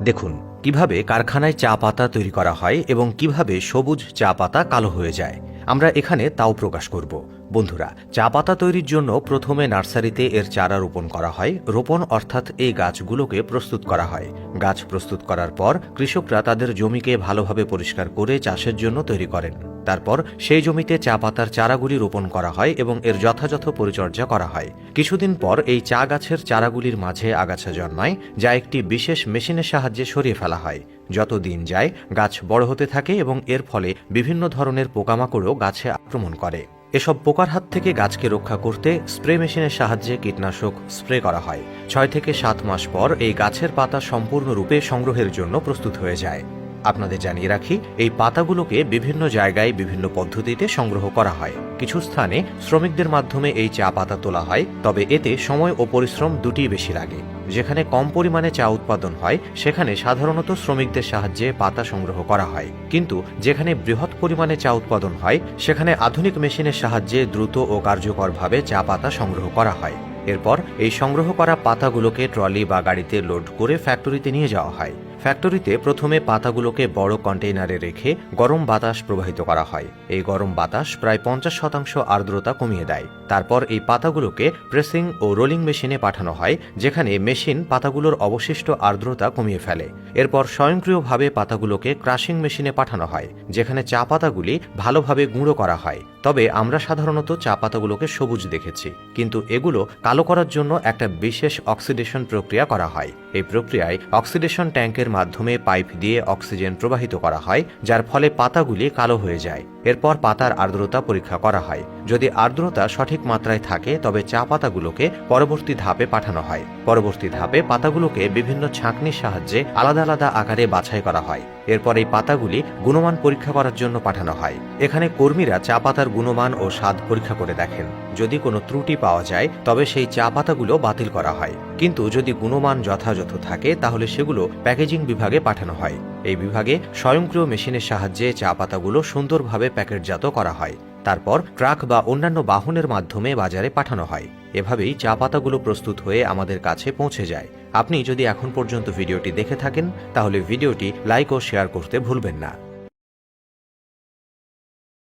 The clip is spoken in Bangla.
দেখুন কিভাবে কারখানায় চা পাতা তৈরি করা হয় এবং কিভাবে সবুজ চা পাতা কালো হয়ে যায়। আমরা এখানে তাও প্রকাশ করব। বন্ধুরা, চা পাতা তৈরির জন্য প্রথমে নার্সারিতে এর চারা রোপণ করা হয়। রোপণ অর্থাৎ এই গাছগুলোকে প্রস্তুত করা হয়। গাছ প্রস্তুত করার পর কৃষকরা তাদের জমিকে ভালোভাবে পরিষ্কার করে চাষের জন্য তৈরি করেন। তারপর সেই জমিতে চা পাতার চারাগুলি রোপণ করা হয় এবং এর যথাযথ পরিচর্যা করা হয়। কিছুদিন পর এই চা গাছের চারাগুলির মাঝে আগাছা জন্মায়, যা একটি বিশেষ মেশিনের সাহায্যে সরিয়ে ফেলা হয়। যত দিন যায় গাছ বড় হতে থাকে এবং এর ফলে বিভিন্ন ধরনের পোকামাকড়ও গাছে আক্রমণ করে। এসব পোকার হাত থেকে গাছকে রক্ষা করতে স্প্রে মেশিনের সাহায্যে কীটনাশক স্প্রে করা হয়। ৬ থেকে ৭ মাস পর এই গাছের পাতা সম্পূর্ণরূপে সংগ্রহের জন্য প্রস্তুত হয়ে যায়। আপনাদের জানিয়ে রাখি, এই পাতাগুলোকে বিভিন্ন জায়গায় বিভিন্ন পদ্ধতিতে সংগ্রহ করা হয়। কিছু স্থানে শ্রমিকদের মাধ্যমে এই চা পাতা তোলা হয়, তবে এতে সময় ও পরিশ্রম দুটিই বেশি লাগে। যেখানে কম পরিমাণে চা উৎপাদন হয় সেখানে সাধারণত শ্রমিকদের সাহায্যে পাতা সংগ্রহ করা হয়, কিন্তু যেখানে বৃহৎ পরিমাণে চা উৎপাদন হয় সেখানে আধুনিক মেশিনের সাহায্যে দ্রুত ও কার্যকরভাবে চা পাতা সংগ্রহ করা হয়। এরপর এই সংগ্রহ করা পাতাগুলোকে ট্রলি বা গাড়িতে লোড করে ফ্যাক্টরিতে নিয়ে যাওয়া হয়। ফ্যাক্টরিতে প্রথমে পাতাগুলোকে বড় কন্টেইনারে রেখে গরম বাতাস প্রবাহিত করা হয়। এই গরম বাতাস প্রায় ৫০% আর্দ্রতা কমিয়ে দেয়। তারপর এই পাতাগুলোকে প্রেসিং ও রোলিং মেশিনে পাঠানো হয়, যেখানে মেশিন পাতাগুলোর অবশিষ্ট আর্দ্রতা কমিয়ে ফেলে। এরপর স্বয়ংক্রিয়ভাবে পাতাগুলোকে ক্রাশিং মেশিনে পাঠানো হয়, যেখানে চা পাতাগুলি ভালোভাবে গুঁড়ো করা হয়। তবে আমরা সাধারণত চা পাতাগুলোকে সবুজ দেখেছি, কিন্তু এগুলো কালো করার জন্য একটা বিশেষ অক্সিডেশন প্রক্রিয়া করা হয়। এই প্রক্রিয়ায় অক্সিডেশন ট্যাঙ্কের মাধ্যমে পাইপ দিয়ে অক্সিজেন প্রবাহিত করা হয়, যার ফলে পাতাগুলি কালো হয়ে যায়। এরপর পাতার আর্দ্রতা পরীক্ষা করা হয়। যদি আর্দ্রতা সঠিক মাত্রায় থাকে তবে চা পাতাগুলোকে পরবর্তী ধাপে পাঠানো হয়। পরবর্তী ধাপে পাতাগুলোকে বিভিন্ন ছাঁকনির সাহায্যে আলাদা আলাদা আকারে বাছাই করা হয়। এরপর এই পাতাগুলি গুণমান পরীক্ষা করার জন্য পাঠানো হয়। এখানে কর্মীরা চা পাতার গুণমান ও স্বাদ পরীক্ষা করে দেখেন। যদি কোনো ত্রুটি পাওয়া যায় তবে সেই চা পাতাগুলো বাতিল করা হয়, কিন্তু যদি গুণমান যথাযথ থাকে তাহলে সেগুলো প্যাকেজিং বিভাগে পাঠানো হয়। এই বিভাগে স্বয়ংক্রিয় মেশিনের সাহায্যে চা পাতাগুলো সুন্দরভাবে প্যাকেটজাত করা হয়। তারপর ট্রাক বা অন্যান্য বাহনের মাধ্যমে বাজারে পাঠানো হয়। এভাবেই চা পাতাগুলো প্রস্তুত হয়ে আমাদের কাছে পৌঁছে যায়। আপনি যদি এখন পর্যন্ত ভিডিওটি দেখে থাকেন তাহলে ভিডিওটি লাইক ও শেয়ার করতে ভুলবেন না।